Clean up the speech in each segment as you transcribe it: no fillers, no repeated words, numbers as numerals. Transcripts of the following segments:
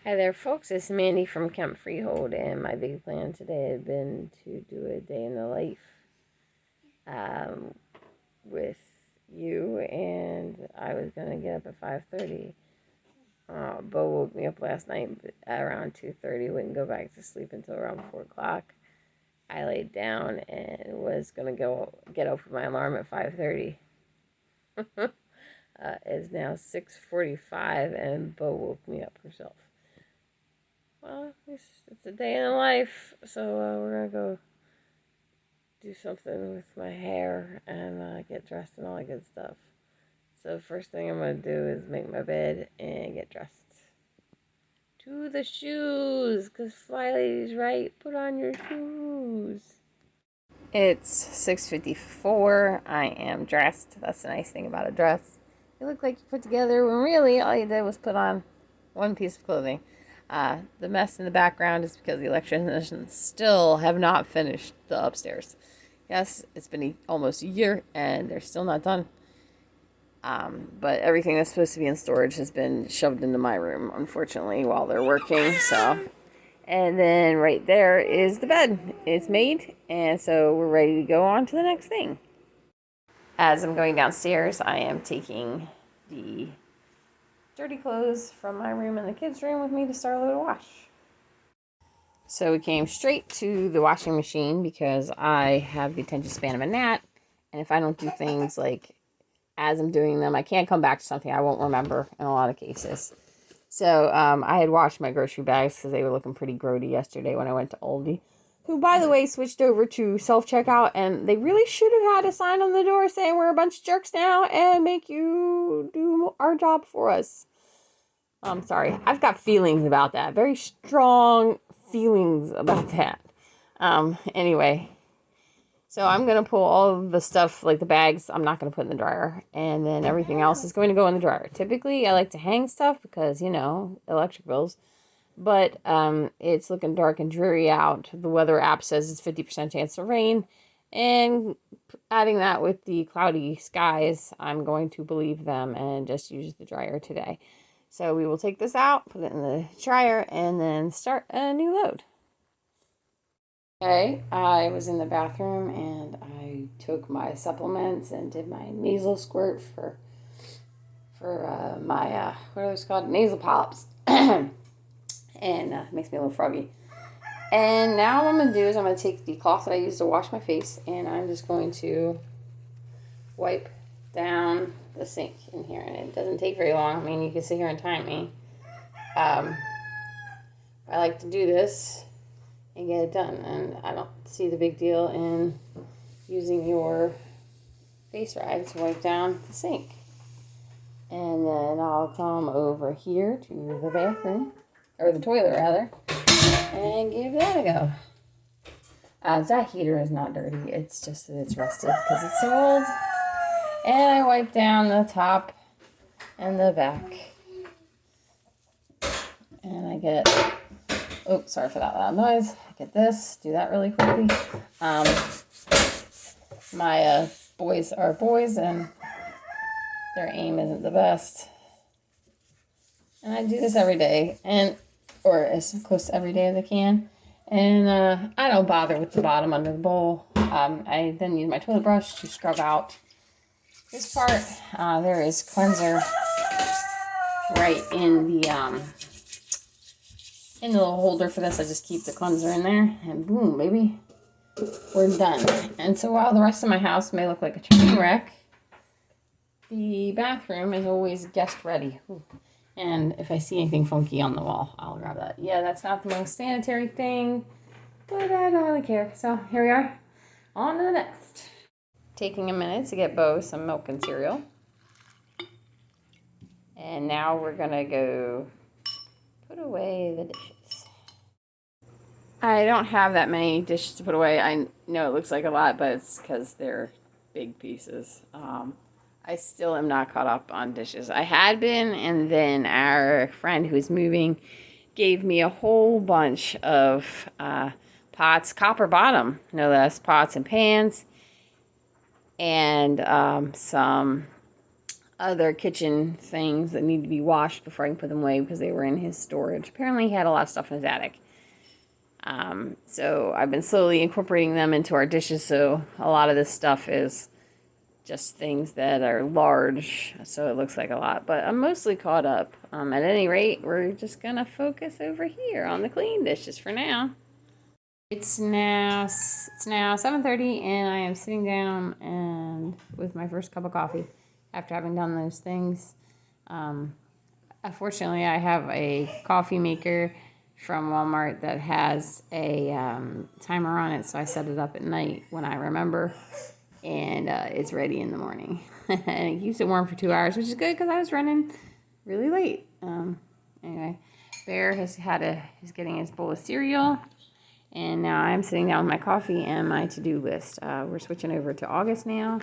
Hi there, folks. It's Mandy from Camp Freehold, and my big plan today had been to do a day in the life with you, and I was going to get up at 5:30. Bo woke me up last night around 2:30, wouldn't go back to sleep until around 4 o'clock. I laid down and was going to go get up for my alarm at 5:30. It's now 6:45, and Bo woke me up herself. Well, it's a day in the life, so we're gonna go do something with my hair and get dressed and all that good stuff. So first thing I'm gonna do is make my bed and get dressed. To the shoes, cause Fly Lady's right. Put on your shoes. It's 6:54. I am dressed. That's the nice thing about a dress. You look like you put together when really all you did was put on one piece of clothing. The mess in the background is because the electricians still have not finished the upstairs. Yes, it's been almost a year and they're still not done. But everything that's supposed to be in storage has been shoved into my room, unfortunately, while they're working. So, and then right there is the bed. It's made, and so we're ready to go on to the next thing. As I'm going downstairs, I am taking the dirty clothes from my room and the kids' room with me to start a load of wash. So we came straight to the washing machine because I have the attention span of a gnat, and if I don't do things like as I'm doing them, I can't come back to something I won't remember in a lot of cases. So I had washed my grocery bags because they were looking pretty grody yesterday when I went to Aldi, who, by the way, switched over to self-checkout, and they really should have had a sign on the door saying we're a bunch of jerks now and make you do our job for us. I'm sorry. I've got feelings about that. Very strong feelings about that. Anyway, so I'm going to pull all of the stuff, like the bags, I'm not going to put in the dryer. And then everything else is going to go in the dryer. Typically, I like to hang stuff because, electric bills. But it's looking dark and dreary out. The weather app says it's 50% chance of rain. And adding that with the cloudy skies, I'm going to believe them and just use the dryer today. So we will take this out, put it in the dryer, and then start a new load. Okay, I was in the bathroom and I took my supplements and did my nasal squirt for my what are those called? Nasal polyps. And it makes me a little froggy. And now what I'm going to do is I'm going to take the cloth that I used to wash my face and I'm just going to wipe down the sink in here. And it doesn't take very long. I mean, you can sit here and time me. I like to do this and get it done. And I don't see the big deal in using your face rag to wipe down the sink. And then I'll come over here to the bathroom, or the toilet rather, and give that a go. That heater is not dirty. It's just that it's rusted because it's so old. And I wipe down the top and the back. And I get, sorry for that loud noise. I get this, do that really quickly. My boys are boys and their aim isn't the best. And I do this every day, or as close to every day as I can. And I don't bother with the bottom under the bowl. I then use my toilet brush to scrub out this part. There is cleanser right in the little holder for this. I just keep the cleanser in there, and boom, baby, we're done. And so while the rest of my house may look like a train wreck, the bathroom is always guest ready. Ooh. And if I see anything funky on the wall, I'll grab that. Yeah, that's not the most sanitary thing, but I don't really care. So here we are, on to the next. Taking a minute to get Bo some milk and cereal. And now we're gonna go put away the dishes. I don't have that many dishes to put away. I know it looks like a lot, but it's because they're big pieces. I still am not caught up on dishes. I had been, and then our friend who's moving gave me a whole bunch of pots, copper bottom, no less, pots and pans, and some other kitchen things that need to be washed before I can put them away because they were in his storage. Apparently he had a lot of stuff in his attic. So I've been slowly incorporating them into our dishes, so a lot of this stuff is just things that are large, so it looks like a lot. But I'm mostly caught up. At any rate, we're just gonna focus over here on the clean dishes for now. It's now 7:30, and I am sitting down and with my first cup of coffee after having done those things. Unfortunately, I have a coffee maker from Walmart that has a timer on it, so I set it up at night when I remember, and it's ready in the morning. And it keeps it warm for 2 hours, which is good because I was running really late. Anyway, Bear is getting his bowl of cereal, and now I'm sitting down with my coffee and my to-do list. We're switching over to August now.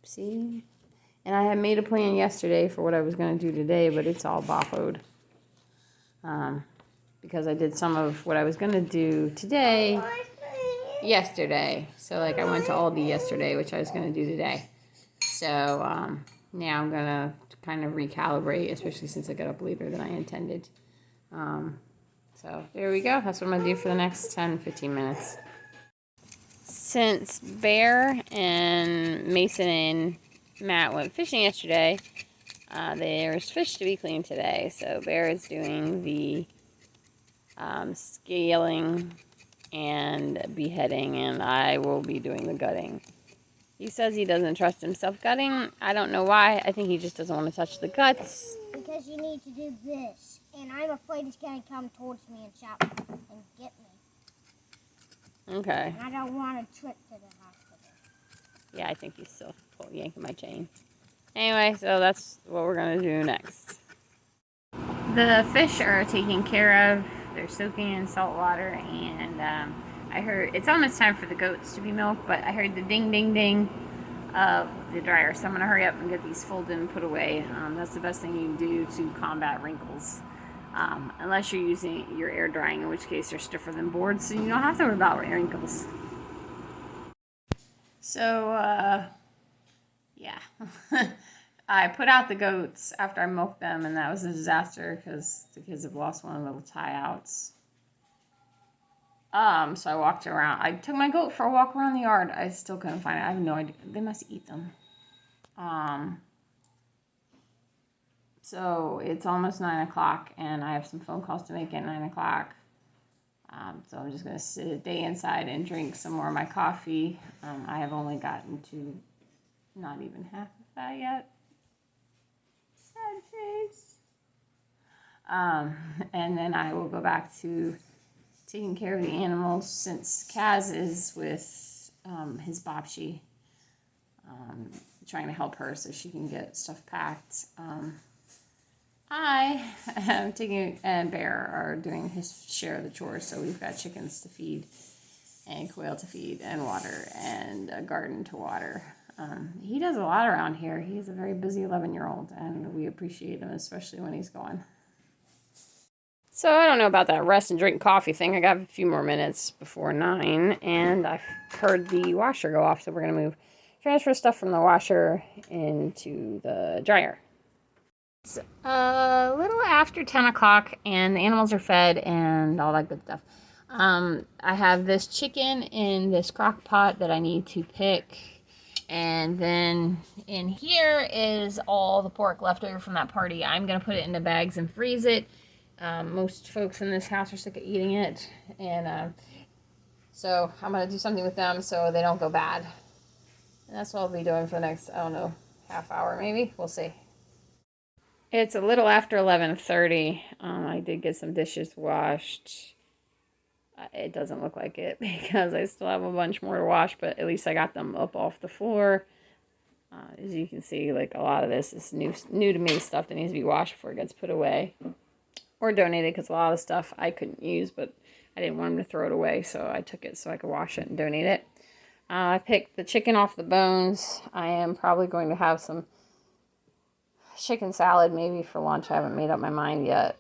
See? And I had made a plan yesterday for what I was going to do today, but it's all boffoed. Because I did some of what I was going to do today yesterday. So, like, I went to Aldi yesterday, which I was going to do today. So, now I'm going to kind of recalibrate, especially since I got up later than I intended. So, there we go. That's what I'm going to do for the next 10-15 minutes. Since Bear and Mason and Matt went fishing yesterday, there's fish to be cleaned today. So Bear is doing the scaling and beheading, and I will be doing the gutting. He says he doesn't trust himself gutting. I don't know why. I think he just doesn't want to touch the guts. Because you need to do this, and I'm afraid he's going to come towards me and shout and get me. Okay. And I don't want a trip to the hospital. Yeah, I think he's still yanking my chain. Anyway, so that's what we're going to do next. The fish are taken care of. They're soaking in salt water, and I heard it's almost time for the goats to be milked, but I heard the ding, ding, ding of the dryer. So I'm going to hurry up and get these folded and put away. That's the best thing you can do to combat wrinkles. Unless you're using your air drying, in which case they're stiffer than boards, so you don't have to worry about wrinkles. So, yeah. I put out the goats after I milked them, and that was a disaster because the kids have lost one of the little tie-outs. So I walked around. I took my goat for a walk around the yard. I still couldn't find it. I have no idea. They must eat them. So it's almost 9 o'clock, and I have some phone calls to make at 9 o'clock. So I'm just going to sit a day inside and drink some more of my coffee. I have only gotten to not even half of that yet. Sad face. And then I will go back to taking care of the animals since Kaz is with his Bobshi, trying to help her so she can get stuff packed. I am taking, and Bear are doing his share of the chores, so we've got chickens to feed, and quail to feed, and water, and a garden to water. He does a lot around here. He's a very busy 11-year-old, and we appreciate him, especially when he's gone. So I don't know about that rest and drink coffee thing. I got a few more minutes before 9, and I've heard the washer go off, so we're going to transfer stuff from the washer into the dryer. It's a little after 10 o'clock, and the animals are fed and all that good stuff. I have this chicken in this crock pot that I need to pick. And then in here is all the pork left over from that party. I'm going to put it into bags and freeze it. Most folks in this house are sick of eating it. And so I'm going to do something with them so they don't go bad. And that's what I'll be doing for the next, I don't know, half hour maybe. We'll see. It's a little after 11:30. I did get some dishes washed. It doesn't look like it because I still have a bunch more to wash, but at least I got them up off the floor. As you can see, like a lot of this is new to me stuff that needs to be washed before it gets put away or donated, because a lot of stuff I couldn't use, but I didn't want them to throw it away, so I took it so I could wash it and donate it. I picked the chicken off the bones. I am probably going to have some chicken salad maybe for lunch. I haven't made up my mind yet.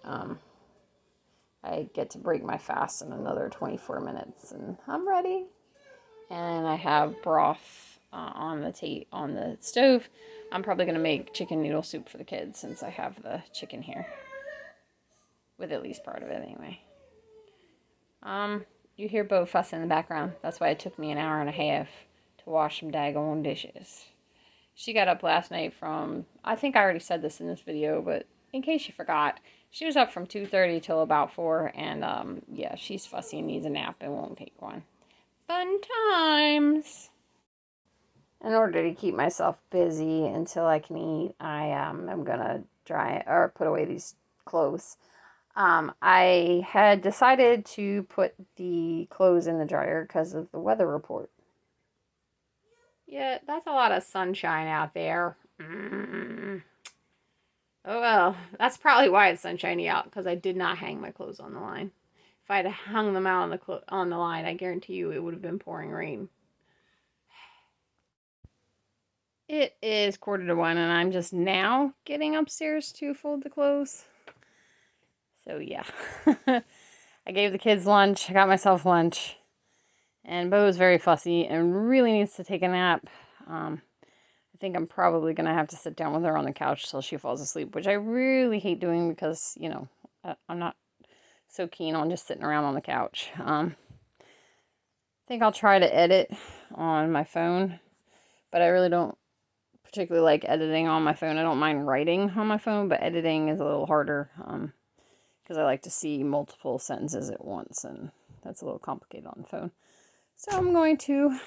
I get to break my fast in another 24 minutes, and I'm ready. And I have broth on the stove. I'm probably going to make chicken noodle soup for the kids since I have the chicken here. With at least part of it anyway. You hear Bo fuss in the background. That's why it took me an hour and a half to wash some daggone dishes. She got up last night from, I think I already said this in this video, but in case you forgot, she was up from 2:30 till about 4, and yeah, she's fussy and needs a nap and won't take one. Fun times! In order to keep myself busy until I can eat, I am gonna put away these clothes. I had decided to put the clothes in the dryer because of the weather report. Yeah, that's a lot of sunshine out there. Oh well, that's probably why it's sunshiny out, because I did not hang my clothes on the line. If I had hung them out on the line, I guarantee you it would have been pouring rain. It is 1:45 and I'm just now getting upstairs to fold the clothes. So yeah, I gave the kids lunch, I got myself lunch, and Bo is very fussy and really needs to take a nap. I think I'm probably going to have to sit down with her on the couch till she falls asleep, which I really hate doing because, you know, I'm not so keen on just sitting around on the couch. I think I'll try to edit on my phone, but I really don't particularly like editing on my phone. I don't mind writing on my phone, but editing is a little harder because I like to see multiple sentences at once, and that's a little complicated on the phone. So I'm going to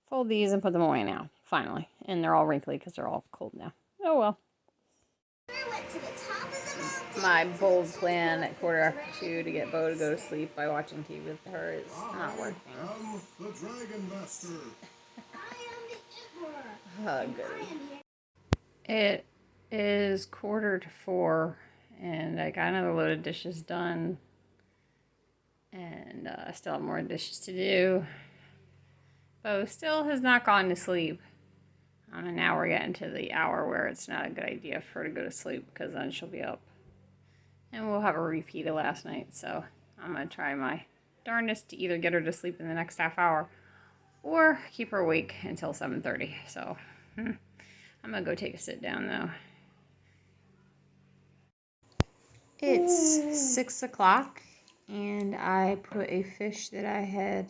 fold these and put them away now, finally. And they're all wrinkly because they're all cold now. Oh well. My bold plan at 2:15 to get Bo to go to sleep by watching TV with her is not working. The Dragon Master. Oh, goody. It is 3:45, and I got another load of dishes done. And I still have more dishes to do. Bo still has not gone to sleep. And now we're getting to the hour where it's not a good idea for her to go to sleep because then she'll be up. And we'll have a repeat of last night. So I'm going to try my darndest to either get her to sleep in the next half hour or keep her awake until 7:30. So I'm going to go take a sit down though. It's 6 o'clock and I put a fish that I had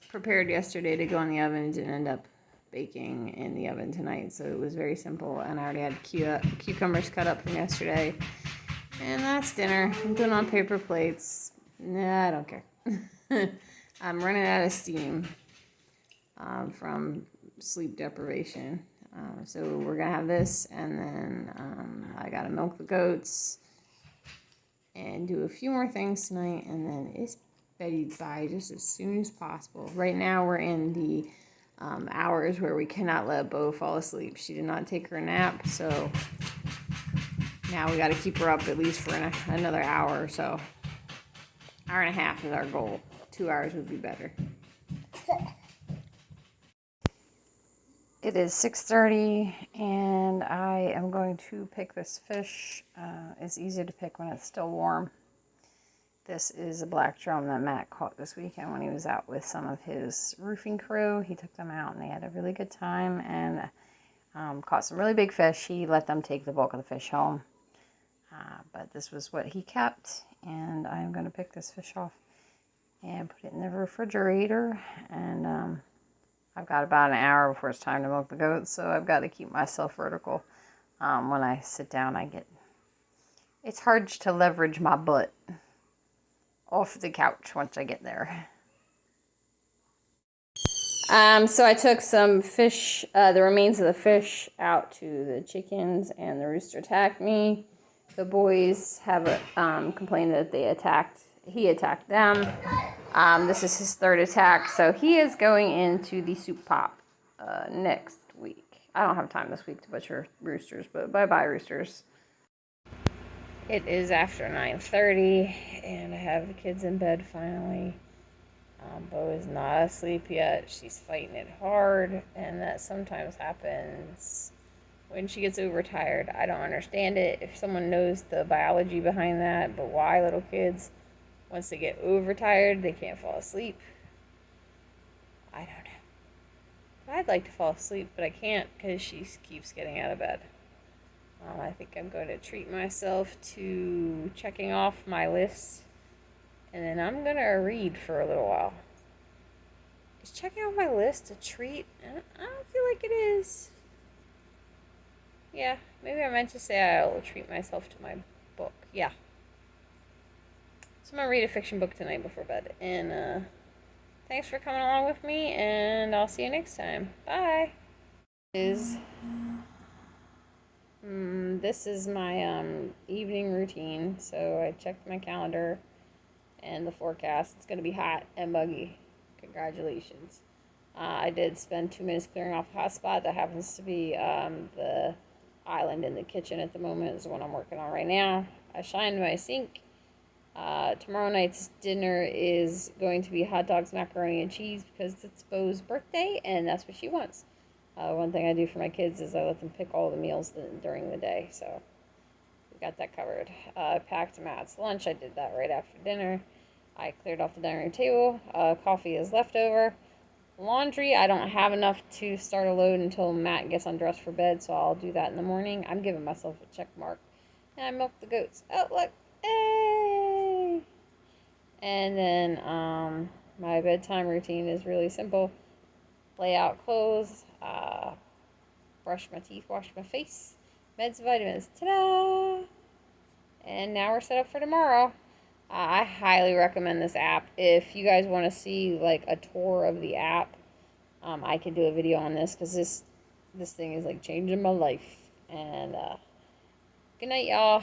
prepared yesterday to go in the oven. It didn't end up baking in the oven tonight, so it was very simple, and I already had cucumbers cut up from yesterday, and that's dinner. I'm doing on paper plates. Nah, I don't care. I'm running out of steam from sleep deprivation, so we're gonna have this, and then I gotta milk the goats and do a few more things tonight, and then it's Betty by just as soon as possible. Right now we're in the hours where we cannot let Bo fall asleep. She did not take her nap, so now we got to keep her up at least for another hour or so. Hour and a half is our goal. 2 hours would be better. It is 6:30 and I am going to pick this fish. It's easy to pick when it's still warm. This is a black drum that Matt caught this weekend when he was out with some of his roofing crew. He took them out and they had a really good time and caught some really big fish. He let them take the bulk of the fish home. But this was what he kept, and I'm going to pick this fish off and put it in the refrigerator. And I've got about an hour before it's time to milk the goats, so I've got to keep myself vertical. When I sit down, it's hard to leverage my butt off the couch once I get there. So I took some fish, the remains of the fish, out to the chickens, and the rooster attacked me. The boys have complained that he attacked them. This is his third attack, so he is going into the soup pop next week. I don't have time this week to butcher roosters, but bye-bye roosters. It is after 9:30, and I have the kids in bed finally. Bo is not asleep yet. She's fighting it hard, and that sometimes happens when she gets overtired. I don't understand it. If someone knows the biology behind that, but why little kids, once they get overtired, they can't fall asleep. I don't know. I'd like to fall asleep, but I can't because she keeps getting out of bed. I think I'm going to treat myself to checking off my list, and then I'm going to read for a little while. Is checking off my list a treat? I don't feel like it is. Yeah, maybe I meant to say I'll treat myself to my book. Yeah. So I'm going to read a fiction book tonight before bed. And thanks for coming along with me, and I'll see you next time. Bye. This is my evening routine. So I checked my calendar and the forecast. It's going to be hot and muggy. Congratulations. I did spend 2 minutes clearing off a hotspot. That happens to be the island in the kitchen at the moment is the one I'm working on right now. I shined my sink. Tomorrow night's dinner is going to be hot dogs, macaroni, and cheese because it's Bo's birthday and that's what she wants. One thing I do for my kids is I let them pick all the meals during the day, so we got that covered. I packed Matt's lunch. I did that right after dinner. I cleared off the dining room table. Coffee is left over. Laundry, I don't have enough to start a load until Matt gets undressed for bed, so I'll do that in the morning. I'm giving myself a check mark. And I milked the goats. Oh, look. Hey! And then my bedtime routine is really simple. Lay out clothes, brush my teeth, wash my face, meds, vitamins. Ta-da! And now we're set up for tomorrow. I highly recommend this app. If you guys want to see like a tour of the app, I could do a video on this because this thing is like changing my life. And good night, y'all.